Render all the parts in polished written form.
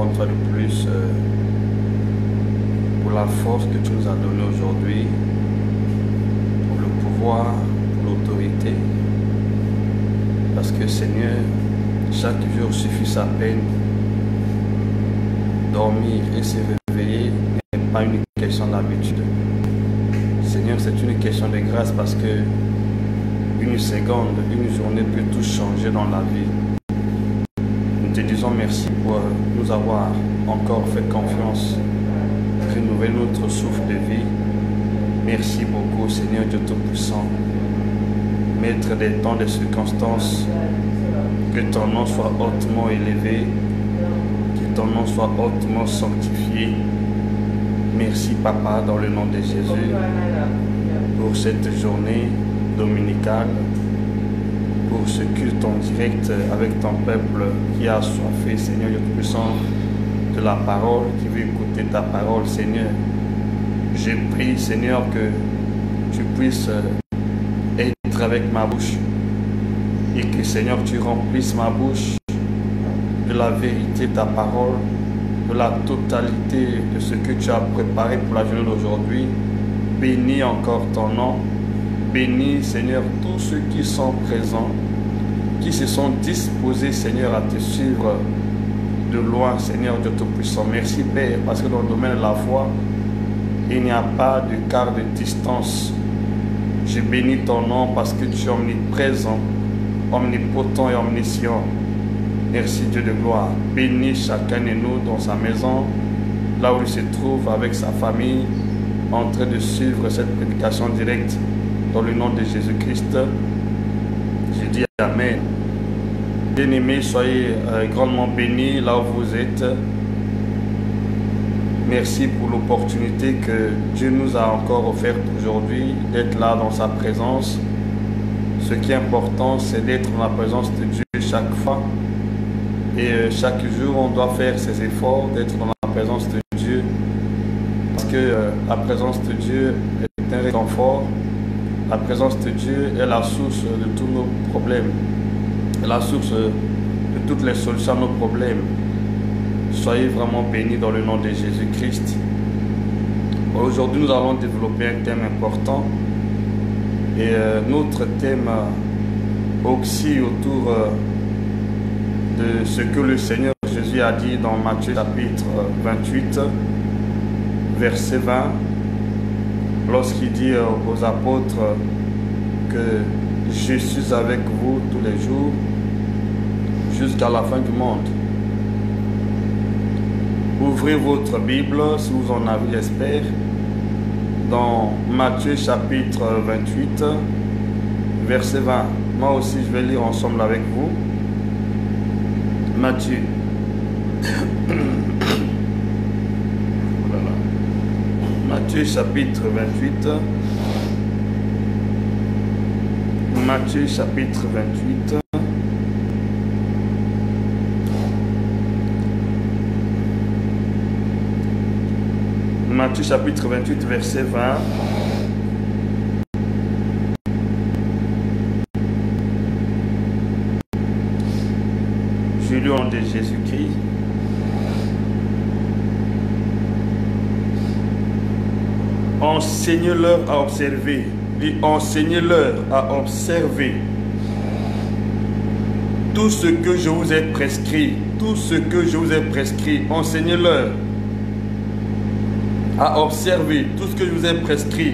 une fois de plus pour la force que tu nous as donnée aujourd'hui, pour le pouvoir, pour l'autorité. Parce que Seigneur, chaque jour suffit sa peine. Dormir et se réveiller n'est pas une question d'habitude. Seigneur, c'est une question de grâce parce que une seconde, une journée peut tout changer dans la vie. Nous te disons merci pour nous avoir encore fait confiance, renouveler notre souffle de vie. Merci beaucoup, Seigneur Dieu Tout-Puissant. Maître des temps, des circonstances, que ton nom soit hautement élevé, que ton nom soit hautement sanctifié. Merci, Papa, dans le nom de Jésus, pour cette journée dominicale, pour ce culte en direct avec ton peuple qui a soifé, Seigneur Dieu Tout-Puissant, de la parole, qui veut écouter ta parole, Seigneur. Je prie, Seigneur, que tu puisses être avec ma bouche et que, Seigneur, tu remplisses ma bouche de la vérité de ta parole, de la totalité de ce que tu as préparé pour la journée d'aujourd'hui. Bénis encore ton nom. Bénis, Seigneur, tous ceux qui sont présents, qui se sont disposés, Seigneur, à te suivre de loin, Seigneur Dieu Tout-Puissant. Merci, Père, parce que dans le domaine de la foi, il n'y a pas de quart de distance. Je bénis ton nom parce que tu es omniprésent, omnipotent et omniscient. Merci, Dieu de gloire. Bénis chacun de nous dans sa maison, là où il se trouve avec sa famille, en train de suivre cette prédication directe dans le nom de Jésus-Christ. Je dis Amen. Bien-aimés, soyez grandement bénis là où vous êtes. Merci pour l'opportunité que Dieu nous a encore offerte aujourd'hui d'être là dans sa présence. Ce qui est important, c'est d'être dans la présence de Dieu chaque fois. Et chaque jour, on doit faire ses efforts d'être dans la présence de Dieu. Parce que la présence de Dieu est un réconfort. La présence de Dieu est la source de tous nos problèmes. est la source de toutes les solutions à nos problèmes. Soyez vraiment bénis dans le nom de Jésus-Christ. Aujourd'hui, nous allons développer un thème important. Et notre thème aussi autour de ce que le Seigneur Jésus a dit dans Matthieu chapitre 28, verset 20, lorsqu'il dit aux apôtres que je suis avec vous tous les jours jusqu'à la fin du monde. Ouvrez votre Bible, si vous en avez, j'espère, dans Matthieu chapitre 28, verset 20. Moi aussi, je vais lire ensemble avec vous. Matthieu. Voilà. Matthieu chapitre 28. Matthieu chapitre 28. Matthieu chapitre 28, verset 20. Je lis au nom de Jésus-Christ. Enseignez-leur à observer. Enseignez-leur à observer tout ce que je vous ai prescrit. Tout ce que je vous ai prescrit. Enseignez-leur à observer tout ce que je vous ai prescrit.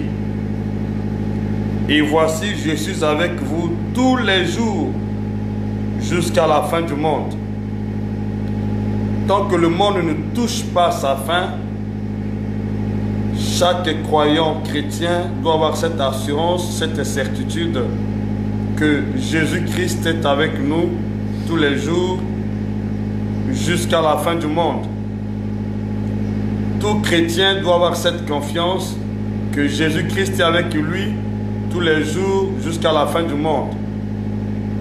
Et voici, je suis avec vous tous les jours jusqu'à la fin du monde. Tant que le monde ne touche pas sa fin, chaque croyant chrétien doit avoir cette assurance, cette certitude que Jésus-Christ est avec nous tous les jours jusqu'à la fin du monde. Tout chrétien doit avoir cette confiance que Jésus-Christ est avec lui tous les jours jusqu'à la fin du monde.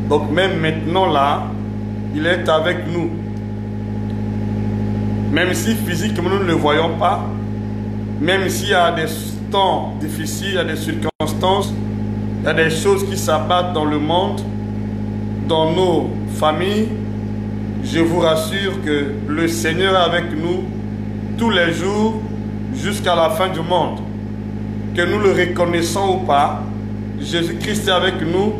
Donc même maintenant là, il est avec nous. Même si physiquement nous ne le voyons pas, même s'il y a des temps difficiles, il y a des circonstances, il y a des choses qui s'abattent dans le monde, dans nos familles, je vous rassure que le Seigneur est avec nous tous les jours jusqu'à la fin du monde. Que nous le reconnaissons ou pas, Jésus-Christ est avec nous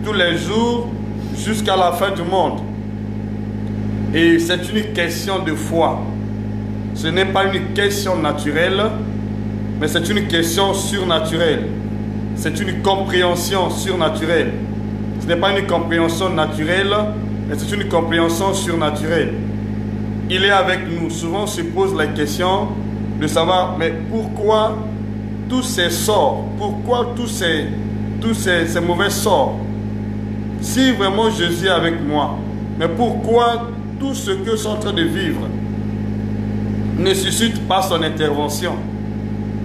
tous les jours jusqu'à la fin du monde. Et c'est une question de foi. Ce n'est pas une question naturelle, mais c'est une question surnaturelle. C'est une compréhension surnaturelle. Ce n'est pas une compréhension naturelle, mais c'est une compréhension surnaturelle. Il est avec nous. Souvent, on se pose la question de savoir, mais pourquoi tous ces sorts, pourquoi tous ces mauvais sorts? Si vraiment Jésus est avec moi, mais pourquoi tout ce que je suis en train de vivre ne suscite pas son intervention?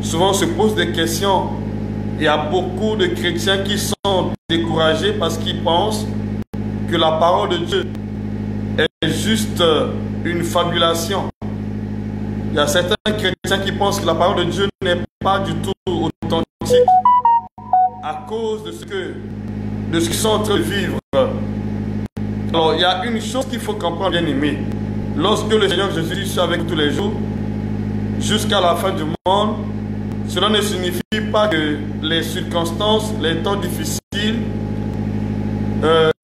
Souvent, on se pose des questions. Il y a beaucoup de chrétiens qui sont découragés parce qu'ils pensent que la parole de Dieu est juste une fabulation. Il y a certains chrétiens qui pensent que la parole de Dieu n'est pas du tout authentique à cause de ce qu'ils sont en train de vivre. Alors, il y a une chose qu'il faut comprendre, bien aimé. Lorsque le Seigneur Jésus est avec tous les jours, jusqu'à la fin du monde, cela ne signifie pas que les circonstances, les temps difficiles,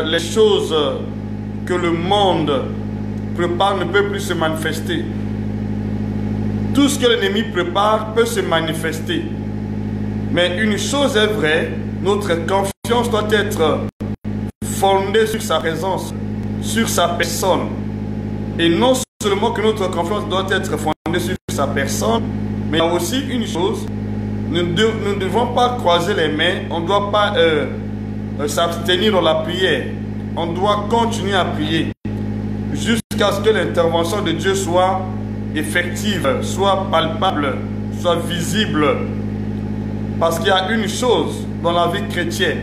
les choses que le monde prépare ne peuvent plus se manifester. Tout ce que l'ennemi prépare peut se manifester. Mais une chose est vraie, notre confiance doit être fondée sur sa présence, sur sa personne. Et non seulement que notre confiance doit être fondée sur sa personne, mais il y a aussi une chose, nous ne devons pas croiser les mains, on ne doit pas s'abstenir dans la prière. On doit continuer à prier jusqu'à ce que l'intervention de Dieu soit effective, soit palpable, soit visible. Parce qu'il y a une chose dans la vie chrétienne.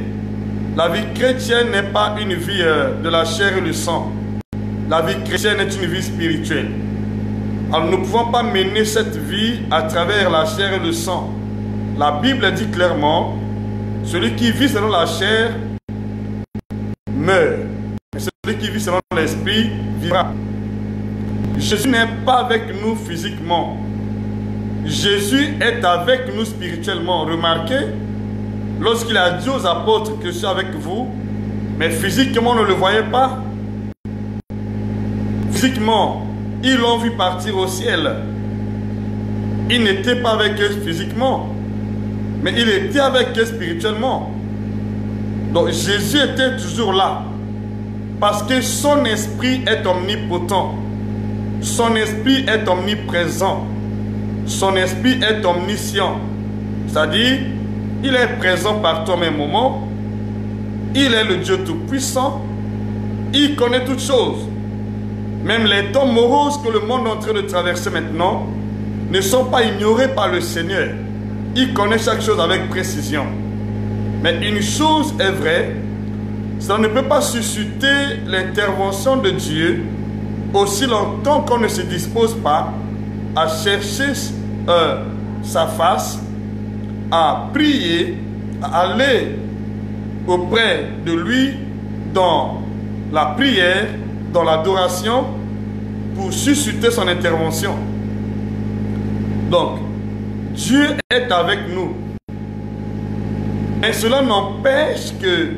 La vie chrétienne n'est pas une vie de la chair et du sang. La vie chrétienne est une vie spirituelle. Alors nous ne pouvons pas mener cette vie à travers la chair et le sang. La Bible dit clairement, celui qui vit selon la chair meurt. Mais celui qui vit selon l'esprit vivra. Jésus n'est pas avec nous physiquement. Jésus est avec nous spirituellement. Remarquez, lorsqu'il a dit aux apôtres que je suis avec vous, mais physiquement on ne le voyait pas. Physiquement, ils l'ont vu partir au ciel. Il n'était pas avec eux physiquement, mais il était avec eux spirituellement. Donc Jésus était toujours là, parce que son esprit est omnipotent. Son esprit est omniprésent. Son esprit est omniscient. C'est-à-dire, il est présent partout au même moment. Il est le Dieu Tout-Puissant. Il connaît toutes choses. Même les temps moroses que le monde est en train de traverser maintenant ne sont pas ignorés par le Seigneur. Il connaît chaque chose avec précision. Mais une chose est vraie, ça ne peut pas susciter l'intervention de Dieu aussi longtemps qu'on ne se dispose pas à chercher sa face, à prier, à aller auprès de lui dans la prière, dans l'adoration, pour susciter son intervention. Donc, Dieu est avec nous. Mais cela n'empêche que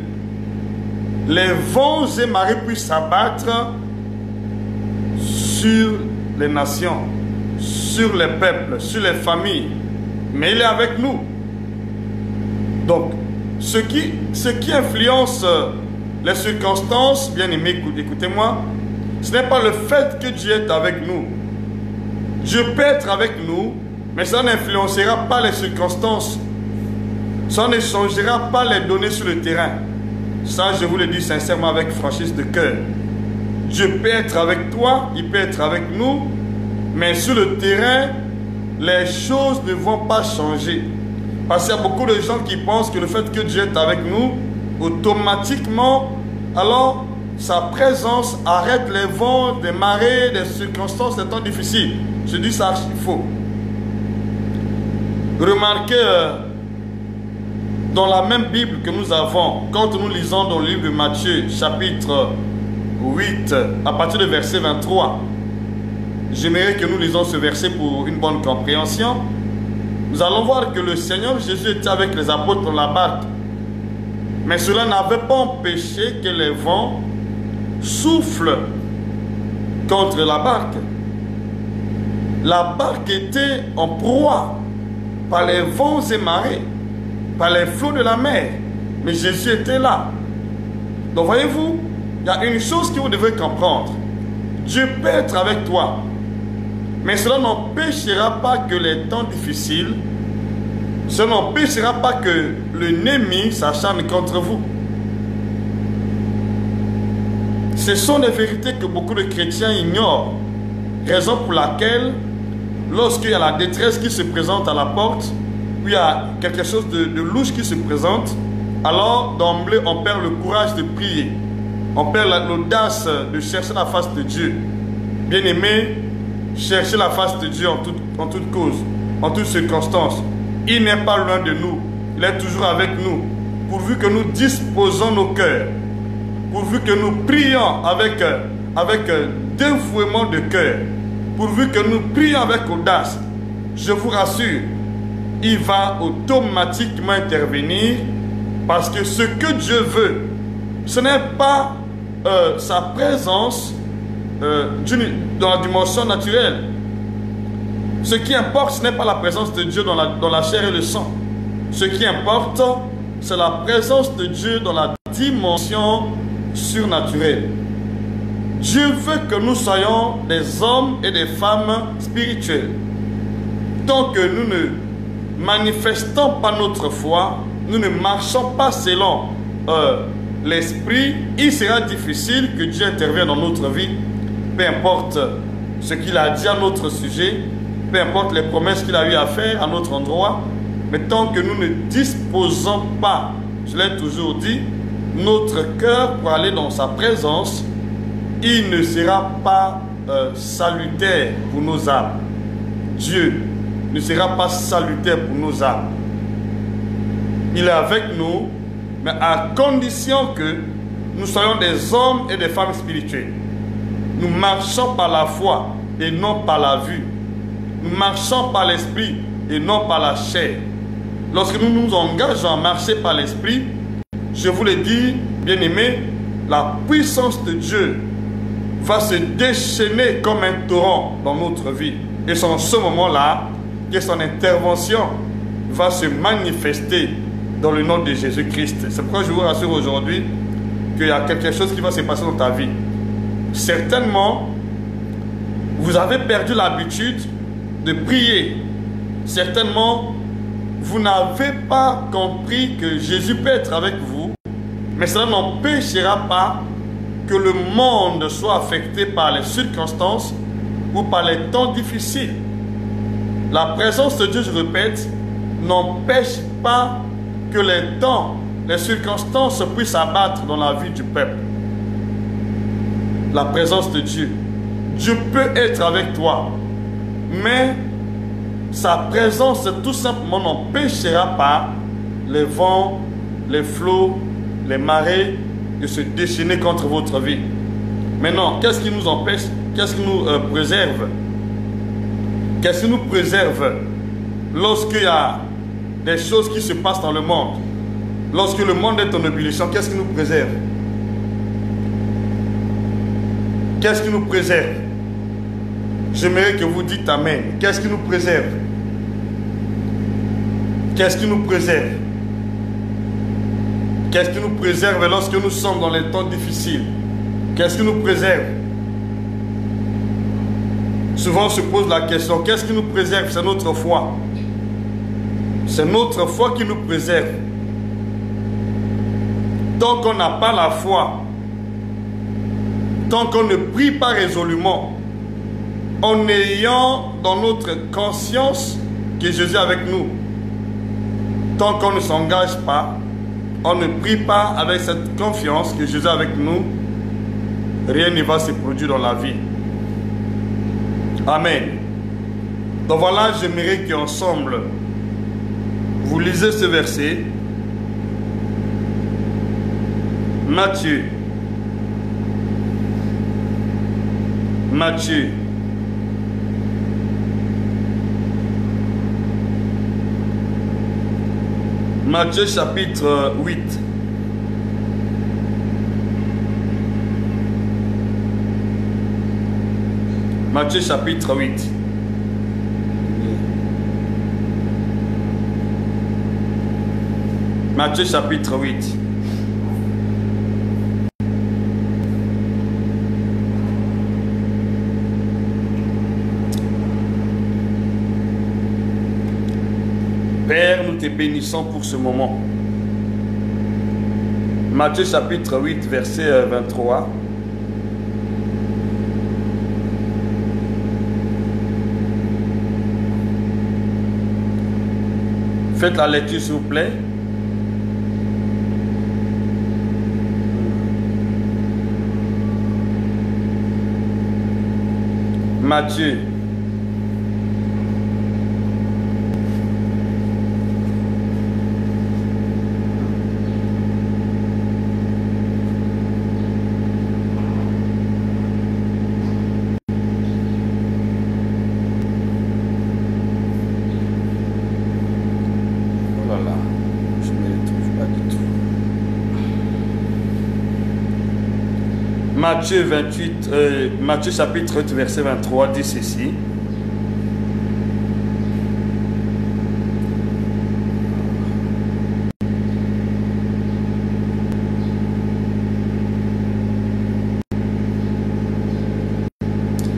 les vents et marées puissent s'abattre sur les nations, sur les peuples, sur les familles. Mais il est avec nous. Donc, ce qui influence les circonstances, bien aimés, écoutez-moi, ce n'est pas le fait que Dieu est avec nous. Dieu peut être avec nous, mais ça n'influencera pas les circonstances. Ça ne changera pas les données sur le terrain. Ça, je vous le dis sincèrement avec franchise de cœur. Dieu peut être avec toi, il peut être avec nous, mais sur le terrain, les choses ne vont pas changer. Parce qu'il y a beaucoup de gens qui pensent que le fait que Dieu est avec nous, automatiquement, alors sa présence arrête les vents, des marées, des circonstances, des temps difficiles. Je dis ça, il faut. Remarquez, dans la même Bible que nous avons, quand nous lisons dans le livre de Matthieu, chapitre 8, à partir du verset 23. J'aimerais que nous lisons ce verset pour une bonne compréhension. Nous allons voir que le Seigneur Jésus était avec les apôtres dans la barque. Mais cela n'avait pas empêché que les vents soufflent contre la barque. La barque était en proie par les vents et marées, par les flots de la mer. Mais Jésus était là. Donc voyez-vous, il y a une chose que vous devez comprendre. Dieu peut être avec toi. Mais cela n'empêchera pas que les temps difficiles, cela n'empêchera pas que l'ennemi s'acharne contre vous. Ce sont des vérités que beaucoup de chrétiens ignorent. Raison pour laquelle, lorsqu'il y a la détresse qui se présente à la porte, ou il y a quelque chose de louche qui se présente, alors d'emblée on perd le courage de prier. On perd l'audace de chercher la face de Dieu. Bien-aimé, cherchez la face de Dieu en toute cause, en toutes circonstances. Il n'est pas loin de nous. Il est toujours avec nous. Pourvu que nous disposons nos cœurs. Pourvu que nous prions avec dévouement de cœur. Pourvu que nous prions avec audace. Je vous rassure, il va automatiquement intervenir. Parce que ce que Dieu veut, ce n'est pas sa présence dans la dimension naturelle. Ce qui importe, ce n'est pas la présence de Dieu dans la chair et le sang. Ce qui importe, c'est la présence de Dieu dans la dimension surnaturelle. Dieu veut que nous soyons des hommes et des femmes spirituels. Tant que nous ne manifestons pas notre foi, nous ne marchons pas selon l'esprit, il sera difficile que Dieu intervienne dans notre vie. Peu importe ce qu'il a dit à notre sujet, peu importe les promesses qu'il a eu à faire à notre endroit, mais tant que nous ne disposons pas, je l'ai toujours dit, notre cœur pour aller dans sa présence, il ne sera pas salutaire pour nos âmes. Dieu ne sera pas salutaire pour nos âmes. Il est avec nous, mais à condition que nous soyons des hommes et des femmes spirituels. Nous marchons par la foi et non par la vue. Nous marchons par l'esprit et non par la chair. Lorsque nous nous engageons à marcher par l'esprit, je vous le dis, bien-aimés, la puissance de Dieu va se déchaîner comme un torrent dans notre vie. Et c'est en ce moment-là que son intervention va se manifester dans le nom de Jésus-Christ. C'est pourquoi je vous rassure aujourd'hui qu'il y a quelque chose qui va se passer dans ta vie. Certainement, vous avez perdu l'habitude de prier. Certainement, vous n'avez pas compris que Jésus peut être avec vous, mais cela n'empêchera pas que le monde soit affecté par les circonstances ou par les temps difficiles. La présence de Dieu, je répète, n'empêche pas que les temps, les circonstances puissent abattre dans la vie du peuple. La présence de Dieu. Dieu peut être avec toi, mais sa présence tout simplement n'empêchera pas les vents, les flots, les marées de se déchaîner contre votre vie. Maintenant, qu'est-ce qui nous empêche? Qu'est-ce qui nous préserve? Qu'est-ce qui nous préserve lorsqu'il y a des choses qui se passent dans le monde? Lorsque le monde est en ébullition, qu'est-ce qui nous préserve? Qu'est-ce qui nous préserve? J'aimerais que vous dites Amen. Qu'est-ce qui nous préserve? Qu'est-ce qui nous préserve? Qu'est-ce qui nous préserve lorsque nous sommes dans les temps difficiles? Qu'est-ce qui nous préserve? Souvent on se pose la question, qu'est-ce qui nous préserve? C'est notre foi. C'est notre foi qui nous préserve. Tant qu'on n'a pas la foi, tant qu'on ne prie pas résolument, en ayant dans notre conscience que Jésus est avec nous, tant qu'on ne s'engage pas, on ne prie pas avec cette confiance que Jésus est avec nous, rien ne va se produire dans la vie. Amen. Donc voilà, j'aimerais qu'ensemble, vous lisez ce verset. Matthieu. Matthieu chapitre 8. Matthieu chapitre 8. Matthieu chapitre 8. Père, nous te bénissons pour ce moment. Matthieu chapitre 8, verset 23. Faites la lecture s'il vous plaît. Matthieu. Matthieu 28, Matthieu chapitre 8, verset 23 dit ceci.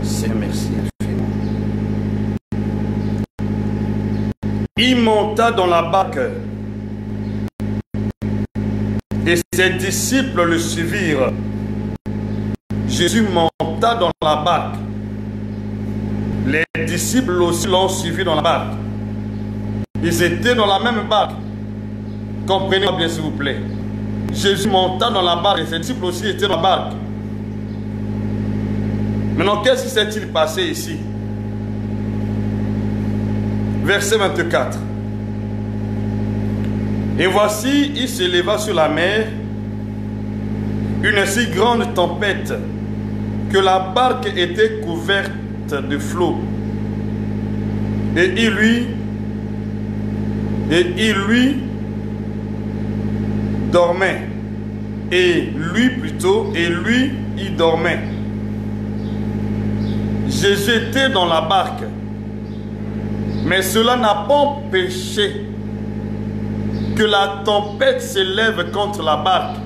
Seigneur, merci infiniment. Il monta dans la barque et ses disciples le suivirent. Jésus monta dans la barque. Les disciples aussi l'ont suivi dans la barque. Ils étaient dans la même barque. Comprenez-moi bien s'il vous plaît. Jésus monta dans la barque et ses disciples aussi étaient dans la barque. Maintenant, qu'est-ce qui s'est-il passé ici? Verset 24. Et voici, il s'éleva sur la mer une si grande tempête que la barque était couverte de flots. Et il dormait. Et lui, il dormait. Jésus était dans la barque. Mais cela n'a pas empêché que la tempête s'élève contre la barque.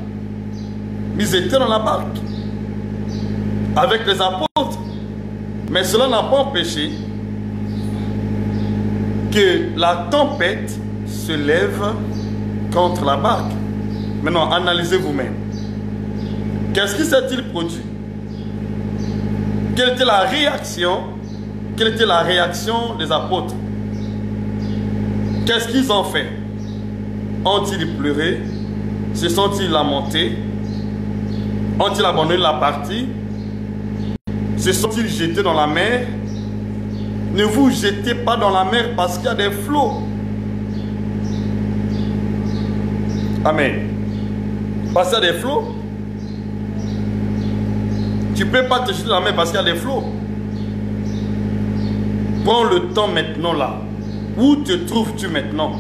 Ils étaient dans la barque avec les apôtres. Mais cela n'a pas empêché que la tempête se lève contre la barque. Maintenant, analysez vous-même. Qu'est-ce qui s'est-il produit? Quelle était la réaction? Quelle était la réaction des apôtres? Qu'est-ce qu'ils ont fait? Ont-ils pleuré? Se sont-ils lamentés? Ont-ils abandonné la partie? Se sont-ils jetés dans la mer? Ne vous jetez pas dans la mer parce qu'il y a des flots. Amen. Parce qu'il y a des flots. Tu ne peux pas te jeter dans la mer parce qu'il y a des flots. Prends le temps maintenant là. Où te trouves-tu maintenant?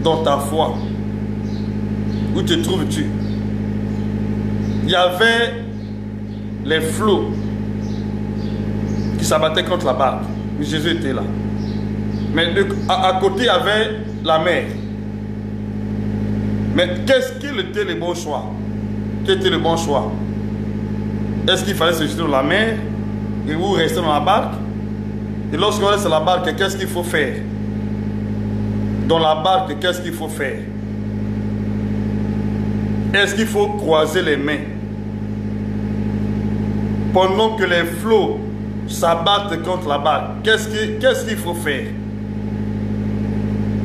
Dans ta foi. Où te trouves-tu? Il y avait les flots qui s'abattaient contre la barque. Mais Jésus était là. Mais à côté, il y avait la mer. Mais quel était le bon choix? Quel était le bon choix? Est-ce qu'il fallait se jeter dans la mer et ou rester dans la barque? Et lorsqu'on reste dans la barque, qu'est-ce qu'il faut faire? Dans la barque, qu'est-ce qu'il faut faire? Est-ce qu'il faut croiser les mains? Pendant que les flots s'abattent contre la barque, qu'est-ce qu'il faut faire?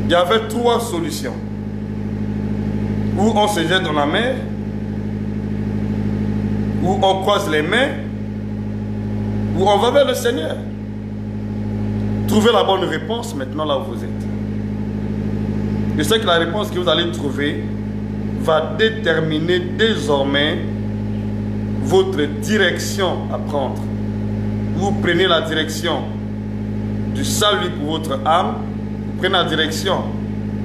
Il y avait trois solutions. Ou on se jette dans la mer, ou on croise les mains, ou on va vers le Seigneur. Trouvez la bonne réponse maintenant là où vous êtes. Je sais que la réponse que vous allez trouver va déterminer désormais votre direction à prendre. vous prenez la direction du salut pour votre âme, vous prenez la direction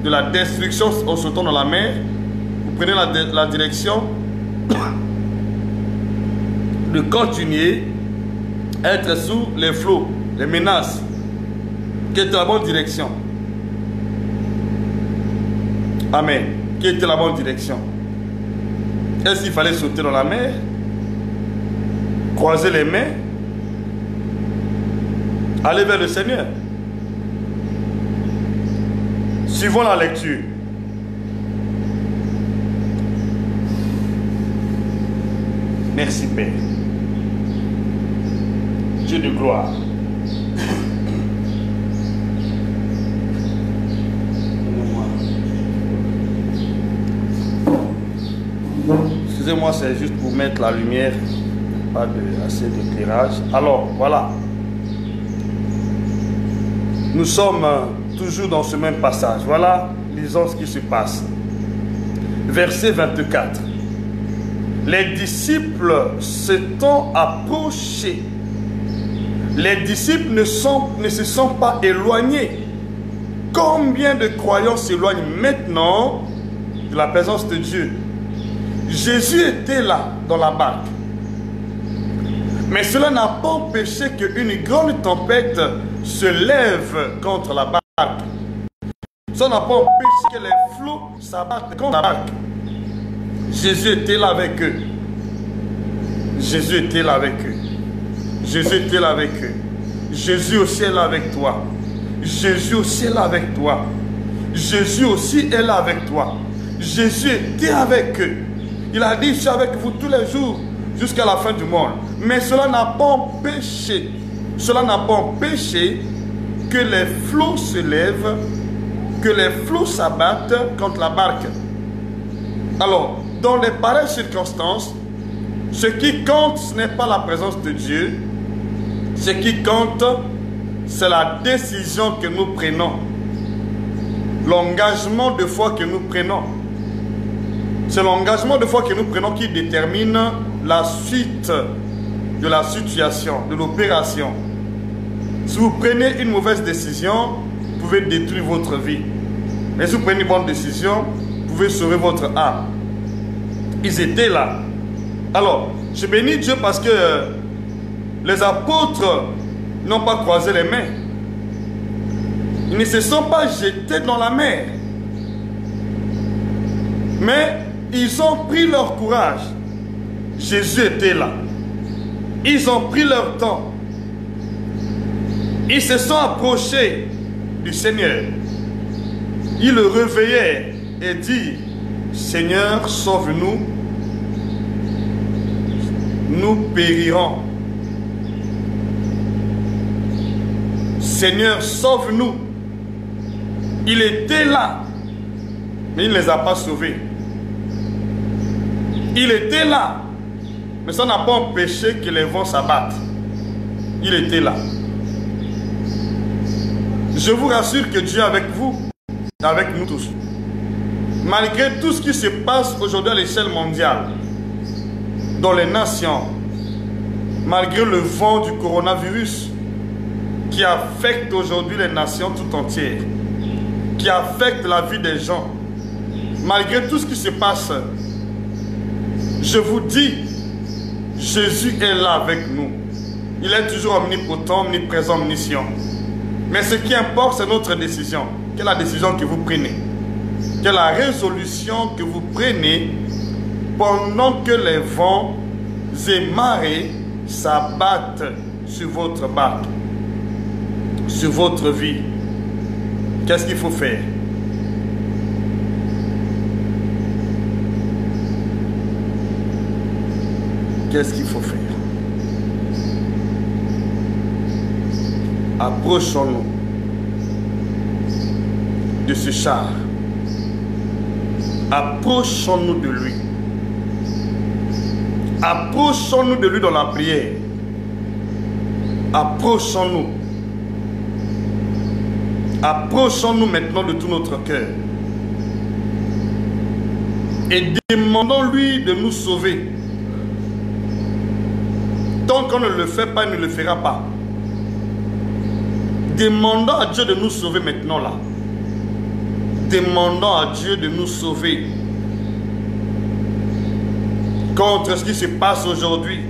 de la destruction en sautant dans la mer, vous prenez la direction de continuer à être sous les flots, les menaces, qui est la bonne direction. Amen. Qui était la bonne direction? Est-ce qu'il fallait sauter dans la mer? Croiser les mains? Aller vers le Seigneur? Suivons la lecture. Merci Père. Dieu de gloire. Excusez-moi, c'est juste pour mettre la lumière, pas assez d'éclairage. Alors, voilà. Nous sommes toujours dans ce même passage. Voilà, lisons ce qui se passe. Verset 24. Les disciples s'étant approchés, les disciples ne se sont pas éloignés. Combien de croyants s'éloignent maintenant de la présence de Dieu? Jésus était là, dans la barque. Mais cela n'a pas empêché qu'une grande tempête se lève contre la barque. Ça n'a pas empêché que les flots s'abattent contre la barque. Jésus était là avec eux. Jésus était là avec eux. Jésus était là avec eux. Jésus aussi est là avec toi. Jésus aussi est là avec toi. Jésus aussi est là avec toi. Jésus était avec eux. Il a dit, je suis avec vous tous les jours jusqu'à la fin du monde. Mais cela n'a pas empêché, que les flots se lèvent, que les flots s'abattent contre la barque. Alors, dans les pareilles circonstances, ce qui compte, ce n'est pas la présence de Dieu. Ce qui compte, c'est la décision que nous prenons. L'engagement de foi que nous prenons. C'est l'engagement de foi que nous prenons qui détermine la suite de la situation, de l'opération. Si vous prenez une mauvaise décision, vous pouvez détruire votre vie. Mais si vous prenez une bonne décision, vous pouvez sauver votre âme. Ils étaient là. Alors, je bénis Dieu parce que les apôtres n'ont pas croisé les mains. Ils ne se sont pas jetés dans la mer. Mais ils ont pris leur courage. Jésus était là. Ils ont pris leur temps. Ils se sont approchés du Seigneur. Ils le réveillèrent et dit, Seigneur, sauve-nous. Nous périrons. Seigneur, sauve-nous. Il était là, mais il ne les a pas sauvés. Il était là, mais ça n'a pas empêché que les vents s'abattent. Il était là. Je vous rassure que Dieu est avec vous, avec nous tous. Malgré tout ce qui se passe aujourd'hui à l'échelle mondiale, dans les nations, malgré le vent du coronavirus qui affecte aujourd'hui les nations tout entières, qui affecte la vie des gens, malgré tout ce qui se passe, je vous dis, Jésus est là avec nous. Il est toujours omnipotent, omniprésent, omniscient. Mais ce qui importe, c'est notre décision. Quelle est la décision que vous prenez? Quelle est la résolution que vous prenez pendant que les vents et marées s'abattent sur votre barque, sur votre vie? Qu'est-ce qu'il faut faire? Qu'est-ce qu'il faut faire? Approchons-nous de ce char. Approchons-nous de lui. Approchons-nous de lui dans la prière. Approchons-nous. Approchons-nous maintenant de tout notre cœur. Et demandons-lui de nous sauver. Tant qu'on ne le fait pas, il ne le fera pas. Demandons à Dieu de nous sauver maintenant là. Demandons à Dieu de nous sauver contre ce qui se passe aujourd'hui.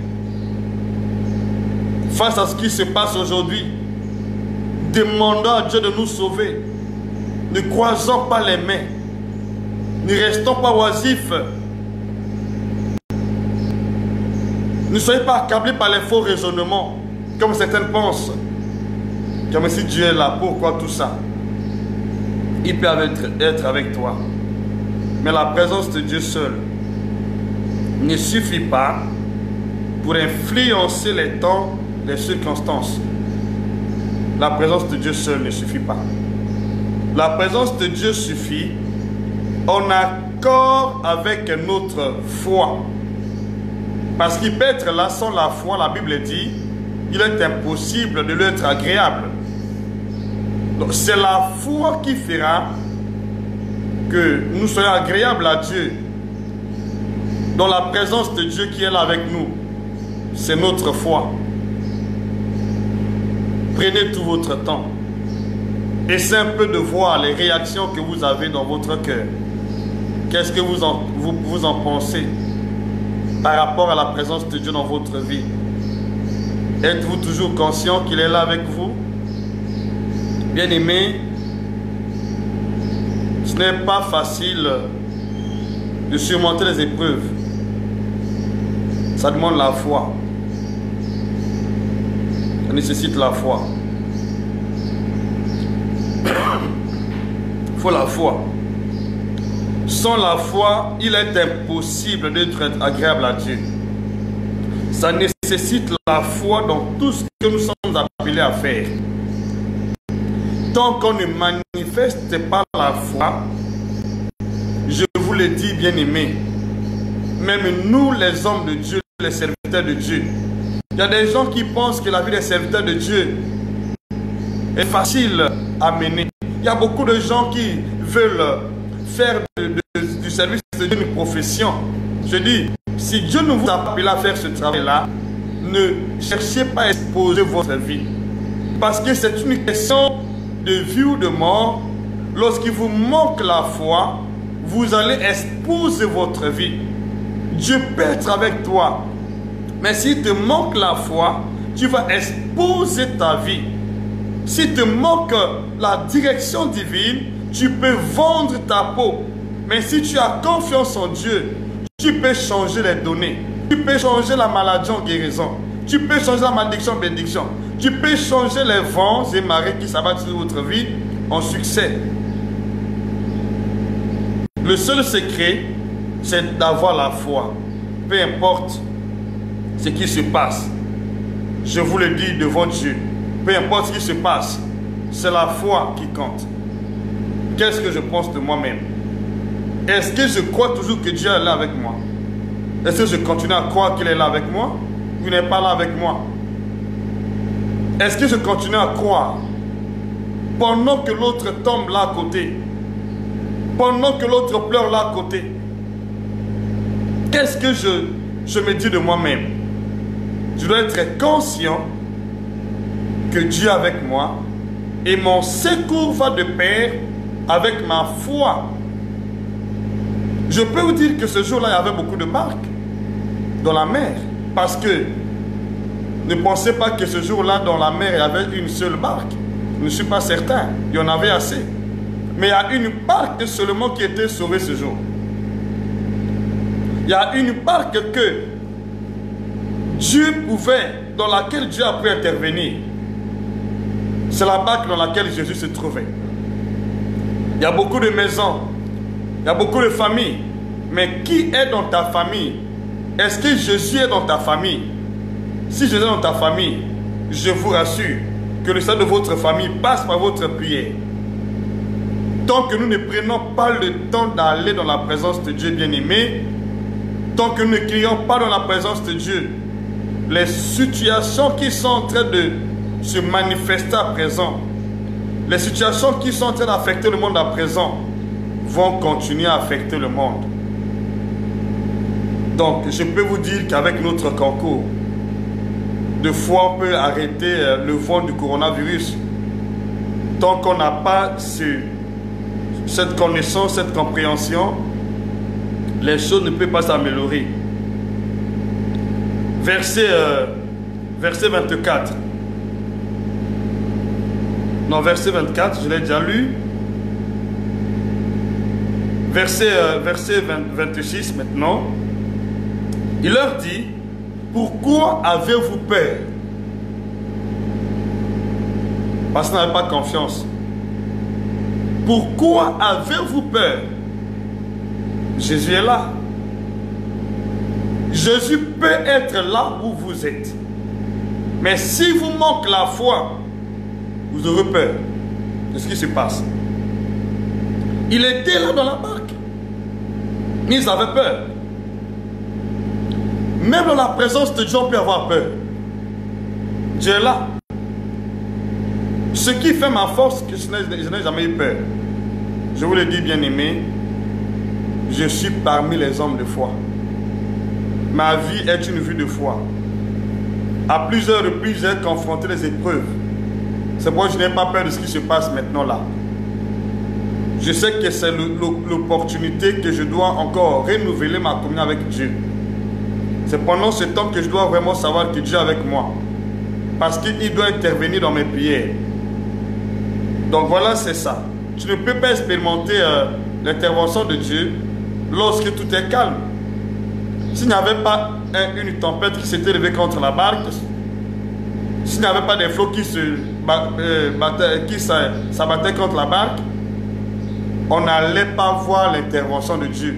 Face à ce qui se passe aujourd'hui, demandons à Dieu de nous sauver. Ne croisons pas les mains. Ne restons pas oisifs. Ne soyez pas accablés par les faux raisonnements, comme certains pensent. Comme si Dieu est là, pourquoi tout ça? Il peut être avec toi. Mais la présence de Dieu seul ne suffit pas pour influencer les temps, les circonstances. La présence de Dieu seul ne suffit pas. La présence de Dieu suffit en accord avec notre foi. Parce qu'il peut être là sans la foi, la Bible dit, il est impossible de lui être agréable. Donc c'est la foi qui fera que nous soyons agréables à Dieu. Dans la présence de Dieu qui est là avec nous, c'est notre foi. Prenez tout votre temps. Essayez un peu de voir les réactions que vous avez dans votre cœur. Qu'est-ce que vous en pensez par rapport à la présence de Dieu dans votre vie? Êtes-vous toujours conscient qu'il est là avec vous? Bien-aimés, ce n'est pas facile de surmonter les épreuves. Ça demande la foi. Ça nécessite la foi. Il faut la foi. Sans la foi, il est impossible d'être agréable à Dieu. Ça nécessite la foi dans tout ce que nous sommes appelés à faire. Tant qu'on ne manifeste pas la foi, je vous le dis, bien-aimés, même nous les hommes de Dieu, les serviteurs de Dieu, il y a des gens qui pensent que la vie des serviteurs de Dieu est facile à mener. Il y a beaucoup de gens qui veulent faire du service de Dieu une profession. Je dis, si Dieu ne vous a pas appelé à faire ce travail-là, ne cherchez pas à exposer votre vie. Parce que c'est une question de vie ou de mort. Lorsqu'il vous manque la foi, vous allez exposer votre vie. Dieu peut être avec toi. Mais s'il te manque la foi, tu vas exposer ta vie. S'il te manque la direction divine, tu peux vendre ta peau. Mais si tu as confiance en Dieu, tu peux changer les données. Tu peux changer la maladie en guérison. Tu peux changer la malédiction en bénédiction. Tu peux changer les vents et marées qui s'abattent sur votre vie en succès. Le seul secret, c'est d'avoir la foi. Peu importe ce qui se passe. Je vous le dis devant Dieu. Peu importe ce qui se passe, c'est la foi qui compte. Qu'est-ce que je pense de moi-même? Est-ce que je crois toujours que Dieu est là avec moi? Est-ce que je continue à croire qu'il est là avec moi? Ou il n'est pas là avec moi? Est-ce que je continue à croire pendant que l'autre tombe là à côté? Pendant que l'autre pleure là à côté? Qu'est-ce que je me dis de moi-même? Je dois être conscient que Dieu est avec moi et mon secours va de pair avec ma foi. Je peux vous dire que ce jour-là, il y avait beaucoup de barques dans la mer. Parce que ne pensez pas que ce jour-là, dans la mer, il y avait une seule barque. Je ne suis pas certain. Il y en avait assez. Mais il y a une barque seulement qui était sauvée ce jour. Il y a une barque que Dieu pouvait, dans laquelle Dieu a pu intervenir. C'est la barque dans laquelle Jésus se trouvait. Il y a beaucoup de maisons. Il y a beaucoup de familles. Mais qui est dans ta famille? Est-ce que Jésus est dans ta famille? Si Jésus est dans ta famille, je vous rassure que le salut de votre famille passe par votre prière. Tant que nous ne prenons pas le temps d'aller dans la présence de Dieu bien-aimé, tant que nous ne crions pas dans la présence de Dieu, les situations qui sont en train de se manifester à présent, les situations qui sont en train d'affecter le monde à présent, vont continuer à affecter le monde. Donc, je peux vous dire qu'avec notre concours, de foi peut arrêter le vent du coronavirus. Tant qu'on n'a pas cette connaissance, cette compréhension, les choses ne peuvent pas s'améliorer. Verset 24. Non, verset 24, je l'ai déjà lu. Verset 26 maintenant. Il leur dit, pourquoi avez-vous peur? Parce qu'ils n'avaient pas confiance. Pourquoi avez-vous peur? Jésus est là. Jésus peut être là où vous êtes. Mais si vous manque la foi, vous aurez peur de ce qui se passe. Il était là dans la barque. Ils avaient peur. Même dans la présence de Dieu, on peut avoir peur. Dieu est là. Ce qui fait ma force, que je n'ai jamais eu peur. Je vous le dis, bien-aimé, je suis parmi les hommes de foi. Ma vie est une vie de foi. À plusieurs reprises, j'ai confronté les épreuves. C'est pourquoi je n'ai pas peur de ce qui se passe maintenant là. Je sais que c'est l'opportunité que je dois encore renouveler ma communion avec Dieu. C'est pendant ce temps que je dois vraiment savoir que Dieu est avec moi. Parce qu'il doit intervenir dans mes prières. Donc voilà, c'est ça. Tu ne peux pas expérimenter l'intervention de Dieu lorsque tout est calme. S'il n'y avait pas une tempête qui s'était levée contre la barque, s'il n'y avait pas des flots qui s'abattaient contre la barque, on n'allait pas voir l'intervention de Dieu.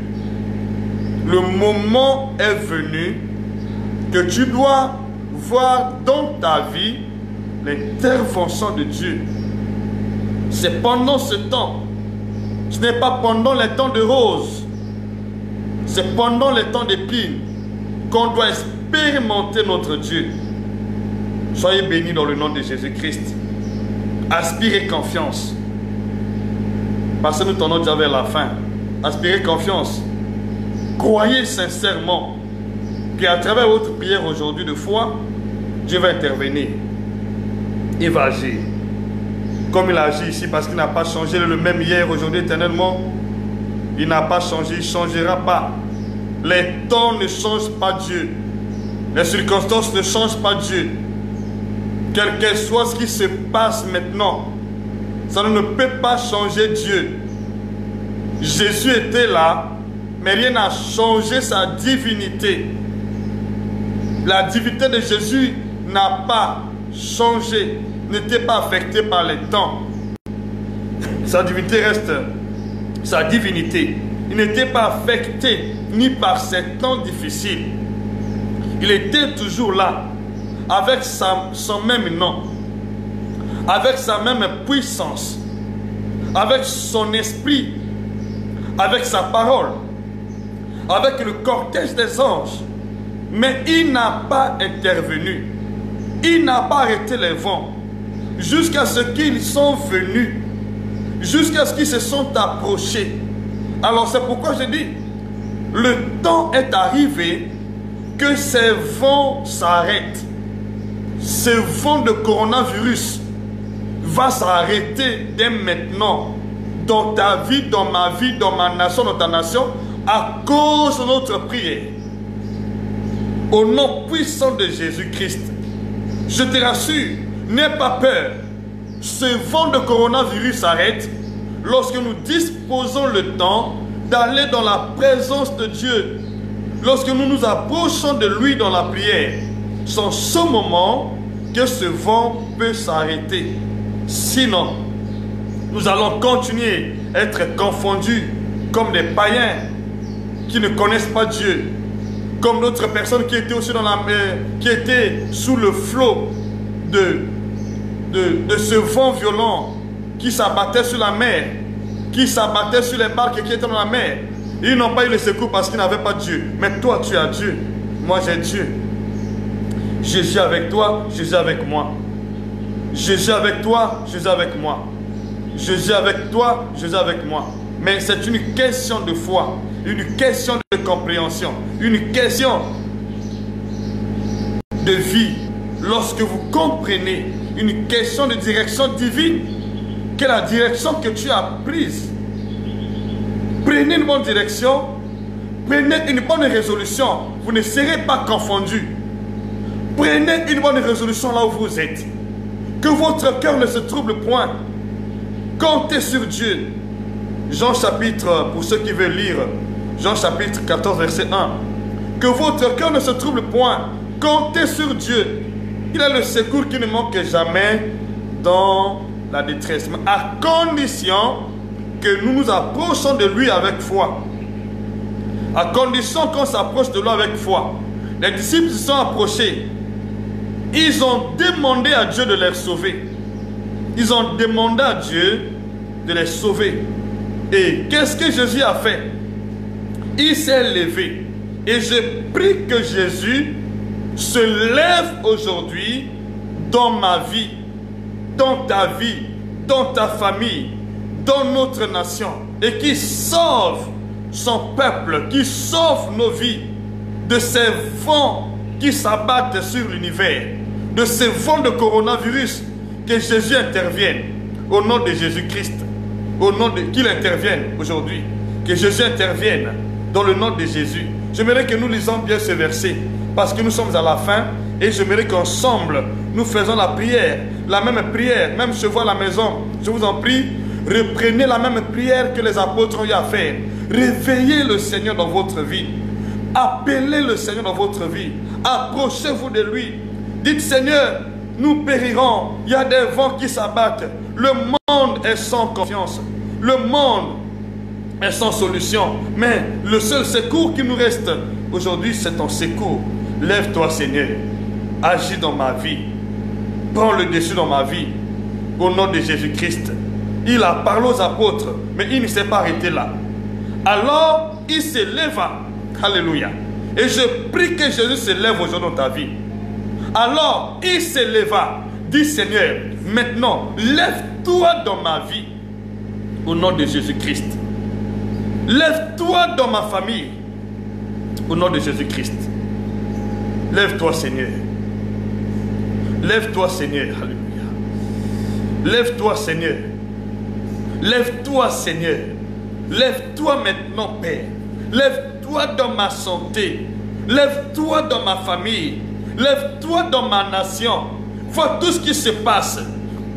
Le moment est venu que tu dois voir dans ta vie l'intervention de Dieu. C'est pendant ce temps. Ce n'est pas pendant les temps de rose. C'est pendant les temps d'épines qu'on doit expérimenter notre Dieu. Soyez bénis dans le nom de Jésus-Christ. Aspirez confiance. Parce que nous tendons déjà vers la fin. Aspirez confiance. Croyez sincèrement qu'à travers votre prière aujourd'hui de foi, Dieu va intervenir. Il va agir. Comme il agit ici, parce qu'il n'a pas changé, le même hier, aujourd'hui, éternellement. Il n'a pas changé, il ne changera pas. Les temps ne changent pas Dieu. Les circonstances ne changent pas Dieu. Quel que soit ce qui se passe maintenant, ça ne peut pas changer Dieu. Jésus était là, mais rien n'a changé sa divinité. La divinité de Jésus n'a pas changé, n'était pas affectée par les temps. Sa divinité reste sa divinité. Il n'était pas affecté ni par ces temps difficiles. Il était toujours là, avec son même nom, avec sa même puissance, avec son esprit, avec sa parole, avec le cortège des anges. Mais il n'a pas intervenu. Il n'a pas arrêté les vents jusqu'à ce qu'ils sont venus, jusqu'à ce qu'ils se sont approchés. Alors c'est pourquoi je dis, le temps est arrivé que ces vents s'arrêtent. Ce vent de coronavirus va s'arrêter dès maintenant dans ta vie, dans ma vie, dans ma nation, dans ta nation, à cause de notre prière. Au nom puissant de Jésus-Christ, je te rassure, n'aie pas peur. Ce vent de coronavirus s'arrête lorsque nous disposons le temps d'aller dans la présence de Dieu. Lorsque nous nous approchons de lui dans la prière, c'est en ce moment que ce vent peut s'arrêter. Sinon, nous allons continuer à être confondus comme des païens qui ne connaissent pas Dieu, comme d'autres personnes qui étaient aussi dans la mer, qui étaient sous le flot de ce vent violent qui s'abattait sur la mer, qui s'abattait sur les barques qui étaient dans la mer. Ils n'ont pas eu le secours parce qu'ils n'avaient pas Dieu. Mais toi, tu as Dieu. Moi, j'ai Dieu. Jésus avec toi, Jésus avec moi. Jésus avec toi, Jésus avec moi. Jésus avec toi, Jésus avec moi. Mais c'est une question de foi, une question de compréhension, une question de vie. lorsque vous comprenez une question de direction divine, quelle est la direction que tu as prise, prenez une bonne direction, prenez une bonne résolution, vous ne serez pas confondus. Prenez une bonne résolution là où vous êtes. Que votre cœur ne se trouble point. Comptez sur Dieu. Jean chapitre, pour ceux qui veulent lire, Jean chapitre 14, verset 1. Que votre cœur ne se trouble point. Comptez sur Dieu. Il a le secours qui ne manque jamais dans la détresse. Mais à condition que nous nous approchons de lui avec foi. À condition qu'on s'approche de lui avec foi. Les disciples se sont approchés. Ils ont demandé à Dieu de les sauver. Ils ont demandé à Dieu de les sauver. Et qu'est-ce que Jésus a fait? Il s'est levé. Et je prie que Jésus se lève aujourd'hui dans ma vie, dans ta vie, dans ta famille, dans notre nation. Et qui sauve son peuple, qui sauve nos vies de ces vents qui s'abattent sur l'univers, de ces vents de coronavirus. Que Jésus intervienne au nom de Jésus-Christ, au nom de qu'il intervienne aujourd'hui, que Jésus intervienne dans le nom de Jésus. J'aimerais que nous lisons bien ce verset parce que nous sommes à la fin et j'aimerais qu'ensemble nous faisons la prière, la même prière, même je vois à la maison, je vous en prie, reprenez la même prière que les apôtres ont eu à faire. Réveillez le Seigneur dans votre vie, appelez le Seigneur dans votre vie, approchez-vous de lui, dites Seigneur, nous périrons, il y a des vents qui s'abattent, le monde est sans confiance, le monde est sans solution, mais le seul secours qui nous reste aujourd'hui, c'est ton secours. Lève-toi Seigneur, agis dans ma vie, prends le dessus dans ma vie, au nom de Jésus-Christ. Il a parlé aux apôtres, mais il ne s'est pas arrêté là. Alors, il se leva, alléluia, et je prie que Jésus se lève aujourd'hui dans ta vie. Alors, il se leva, dit Seigneur, maintenant, lève-toi dans ma vie, au nom de Jésus-Christ. Lève-toi dans ma famille, au nom de Jésus-Christ. Lève-toi, Seigneur. Lève-toi, Seigneur. Alléluia. Lève-toi, Seigneur. Lève-toi, Seigneur. Lève-toi maintenant, Père. Lève-toi dans ma santé. Lève-toi dans ma famille. Lève-toi dans ma nation. Vois tout ce qui se passe.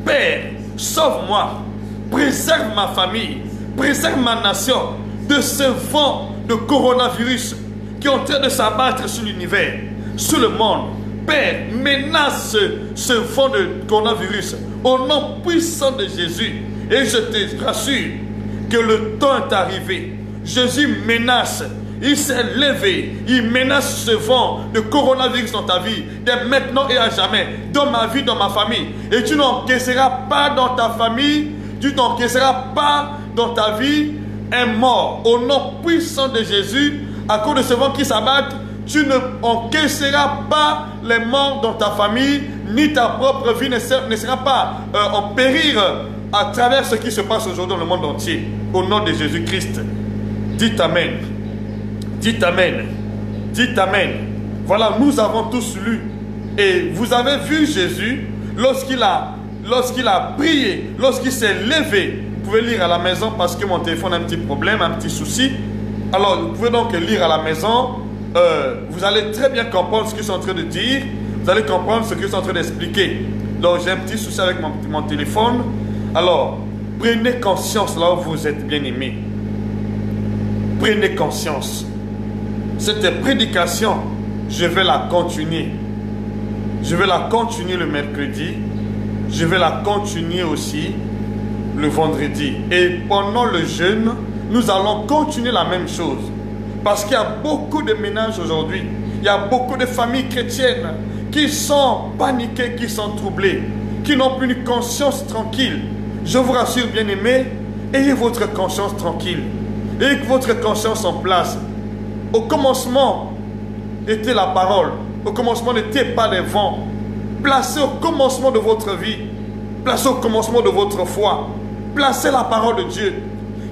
Père, sauve-moi. Préserve ma famille. Préserve ma nation de ce vent de coronavirus qui est en train de s'abattre sur l'univers, sur le monde. Père, menace ce vent de coronavirus au nom puissant de Jésus. Et je te rassure que le temps est arrivé. Jésus menace. Il s'est levé, il menace ce vent de coronavirus dans ta vie, dès maintenant et à jamais, dans ma vie, dans ma famille. Et tu n'encaisseras pas dans ta famille, tu n'encaisseras pas dans ta vie un mort. Au nom puissant de Jésus, à cause de ce vent qui s'abat, tu ne encaisseras pas les morts dans ta famille, ni ta propre vie ne sera pas en péril à travers ce qui se passe aujourd'hui dans le monde entier. Au nom de Jésus-Christ, dites Amen. Dites Amen. Dites Amen. Voilà, nous avons tous lu. Et vous avez vu Jésus, lorsqu'il a prié, lorsqu'il s'est levé. Vous pouvez lire à la maison parce que mon téléphone a un petit problème, un petit souci. Alors, vous pouvez donc lire à la maison. Vous allez très bien comprendre ce qu'ils sont en train de dire. Vous allez comprendre ce qu'ils sont en train d'expliquer. Donc, j'ai un petit souci avec mon téléphone. Alors, prenez conscience là où vous êtes bien aimés. Prenez conscience. Cette prédication, je vais la continuer. Je vais la continuer le mercredi. Je vais la continuer aussi le vendredi. Et pendant le jeûne, nous allons continuer la même chose. Parce qu'il y a beaucoup de ménages aujourd'hui. Il y a beaucoup de familles chrétiennes qui sont paniquées, qui sont troublées, qui n'ont plus une conscience tranquille. Je vous rassure, bien-aimés, ayez votre conscience tranquille. Ayez votre conscience en place. Au commencement était la parole. Au commencement n'était pas les vents. Placez au commencement de votre vie. Placez au commencement de votre foi. Placez la parole de Dieu.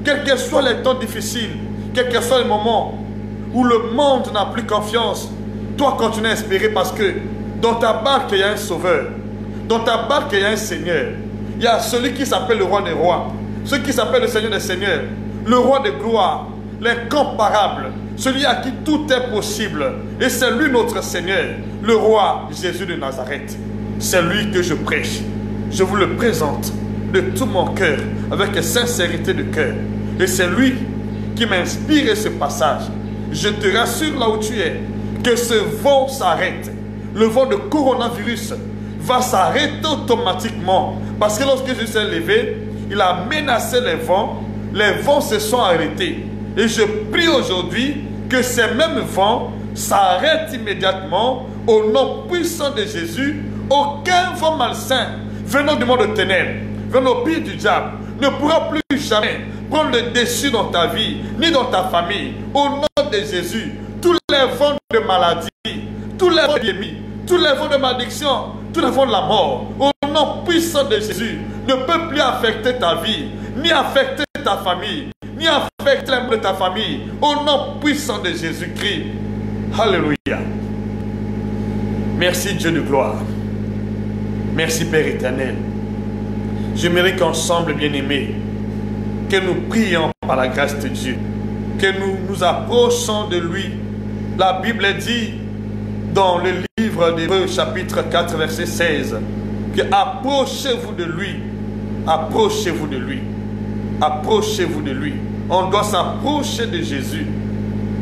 Quels que soient les temps difficiles, quels que soient les moments où le monde n'a plus confiance, toi continue à espérer parce que Dans ta barque, il y a un sauveur. Dans ta barque, il y a un Seigneur. Il y a celui qui s'appelle le roi des rois. Celui qui s'appelle le Seigneur des seigneurs. Le roi de gloire. L'incomparable. Celui à qui tout est possible. Et c'est lui notre Seigneur. Le roi Jésus de Nazareth. C'est lui que je prêche. Je vous le présente de tout mon cœur. Avec sincérité de cœur. Et c'est lui qui m'a inspiré ce passage. Je te rassure là où tu es. Que ce vent s'arrête. Le vent de coronavirus va s'arrêter automatiquement. Parce que lorsque Jésus s'est levé, il a menacé les vents se sont arrêtés. Et je prie aujourd'hui que ces mêmes vents s'arrêtent immédiatement au nom puissant de Jésus. Aucun vent malsain venant du monde de ténèbres, venant au pied du diable, ne pourra plus jamais prendre le dessus dans ta vie, ni dans ta famille. Au nom de Jésus, tous les vents de maladie, tous les vents d'épidémie, tous les vents de malédiction, tous les vents de la mort, au nom puissant de Jésus, ne peut plus affecter ta vie, ni affecter ta famille, ni affecter les membres de ta famille, au nom puissant de Jésus-Christ. Alléluia. Merci Dieu de gloire. Merci Père éternel. J'aimerais qu'ensemble, bien-aimés, que nous prions par la grâce de Dieu, que nous nous approchons de lui. La Bible dit dans le livre d'Hébreux chapitre 4 verset 16 que approchez-vous de lui, approchez-vous de lui, approchez-vous de lui. On doit s'approcher de Jésus,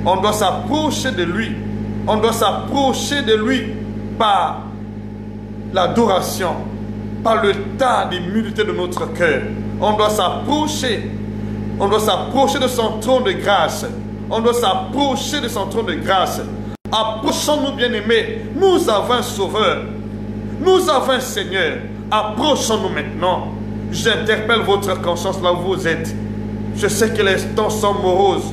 on doit s'approcher de lui, on doit s'approcher de lui par l'adoration, par le tas d'immunité de notre cœur. On doit s'approcher de son trône de grâce, on doit s'approcher de son trône de grâce. Approchons-nous, bien-aimés. Nous avons un sauveur. Nous avons un Seigneur. Approchons-nous maintenant. J'interpelle votre conscience là où vous êtes. Je sais que les temps sont moroses.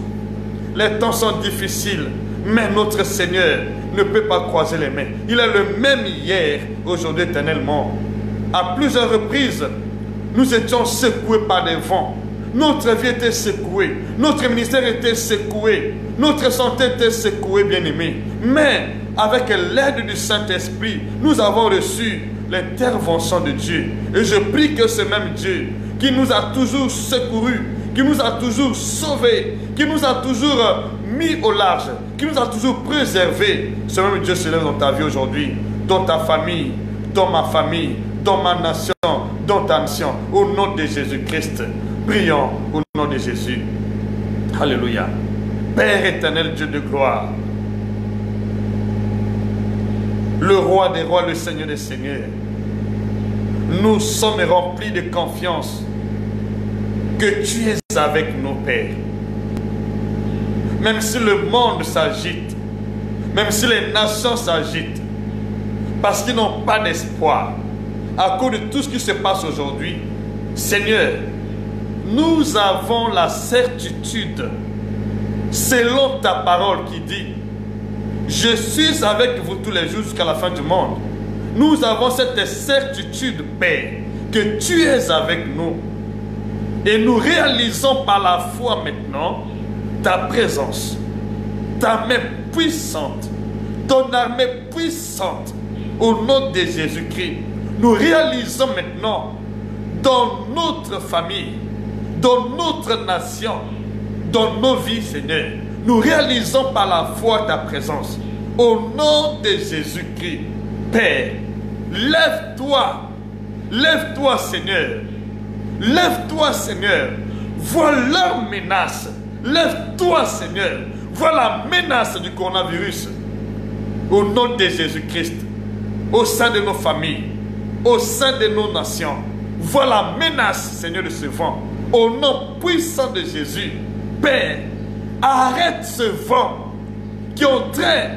Les temps sont difficiles. Mais notre Seigneur ne peut pas croiser les mains. Il est le même hier, aujourd'hui, éternellement. À plusieurs reprises, nous étions secoués par des vents. Notre vie était secouée. Notre ministère était secoué. Notre santé était secouée, bien-aimés. Mais avec l'aide du Saint-Esprit, nous avons reçu l'intervention de Dieu. Et je prie que ce même Dieu qui nous a toujours secourus, qui nous a toujours sauvés, qui nous a toujours mis au large, qui nous a toujours préservés, ce même Dieu se lève dans ta vie aujourd'hui, dans ta famille, dans ma famille, dans ma nation, dans ta nation, au nom de Jésus-Christ. Prions au nom de Jésus. Alléluia. Père éternel, Dieu de gloire, le roi des rois, le Seigneur des seigneurs, nous sommes remplis de confiance que tu es avec nous, Père. Même si le monde s'agite, même si les nations s'agitent, parce qu'ils n'ont pas d'espoir, à cause de tout ce qui se passe aujourd'hui, Seigneur, nous avons la certitude, selon ta parole qui dit, je suis avec vous tous les jours jusqu'à la fin du monde. Nous avons cette certitude, Père, que tu es avec nous. Et nous réalisons par la foi maintenant ta présence, ta main puissante, ton armée puissante, au nom de Jésus-Christ. Nous réalisons maintenant dans notre famille, dans notre nation, dans nos vies, Seigneur. Nous réalisons par la foi ta présence. Au nom de Jésus-Christ, Père, lève-toi. Lève-toi, Seigneur. Lève-toi, Seigneur. Vois leur menace. Lève-toi, Seigneur. Vois la menace du coronavirus. Au nom de Jésus-Christ, au sein de nos familles, au sein de nos nations. Vois la menace, Seigneur, de ce vent. Au nom puissant de Jésus, Père, arrête ce vent qui est en train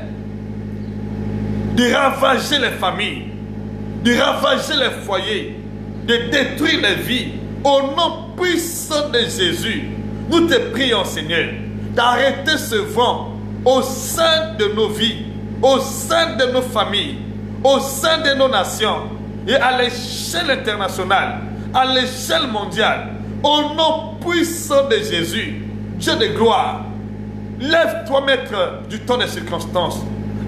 de ravager les familles, de ravager les foyers, de détruire les vies. Au nom puissant de Jésus, nous te prions, Seigneur, d'arrêter ce vent au sein de nos vies, au sein de nos familles, au sein de nos nations et à l'échelle internationale, à l'échelle mondiale. Au nom puissant de Jésus, Dieu de gloire, lève-toi, maître du temps des circonstances.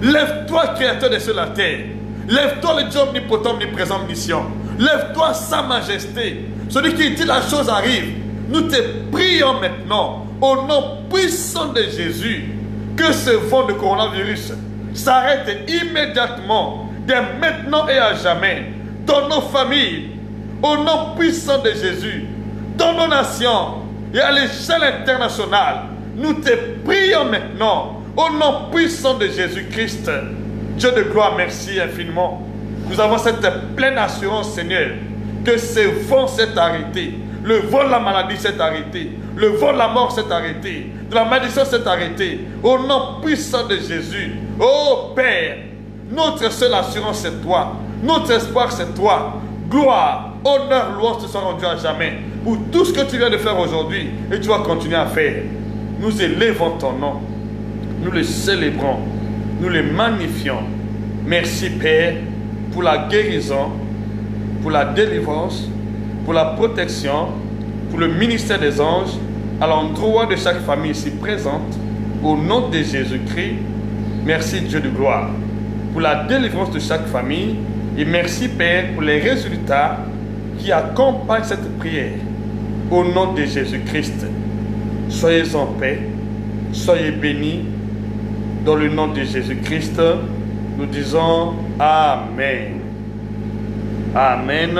Lève-toi, créateur de la terre. Lève-toi le Dieu omnipotent, omniprésent, omniscient. Lève-toi sa majesté. Celui qui dit la chose arrive. Nous te prions maintenant, au nom puissant de Jésus, que ce vent de coronavirus s'arrête immédiatement, dès maintenant et à jamais, dans nos familles, au nom puissant de Jésus, dans nos nations et à l'échelle internationale. Nous te prions maintenant, au nom puissant de Jésus-Christ. Dieu de gloire, merci infiniment. Nous avons cette pleine assurance, Seigneur, que ce vent s'est arrêté. Le vent de la maladie s'est arrêté. Le vent de la mort s'est arrêté. De la malédiction s'est arrêté. Au nom puissant de Jésus. Oh Père, notre seule assurance c'est toi. Notre espoir c'est toi. Gloire, honneur, louange te soit rendu à jamais. Pour tout ce que tu viens de faire aujourd'hui et tu vas continuer à faire. Nous élevons ton nom. Nous le célébrons. Nous le magnifions. Merci Père pour la guérison, pour la délivrance, pour la protection, pour le ministère des anges, à l'endroit de chaque famille ici présente, au nom de Jésus-Christ. Merci Dieu de gloire pour la délivrance de chaque famille et merci Père pour les résultats qui accompagnent cette prière. Au nom de Jésus-Christ, soyez en paix, soyez bénis. Dans le nom de Jésus-Christ, nous disons Amen. Amen.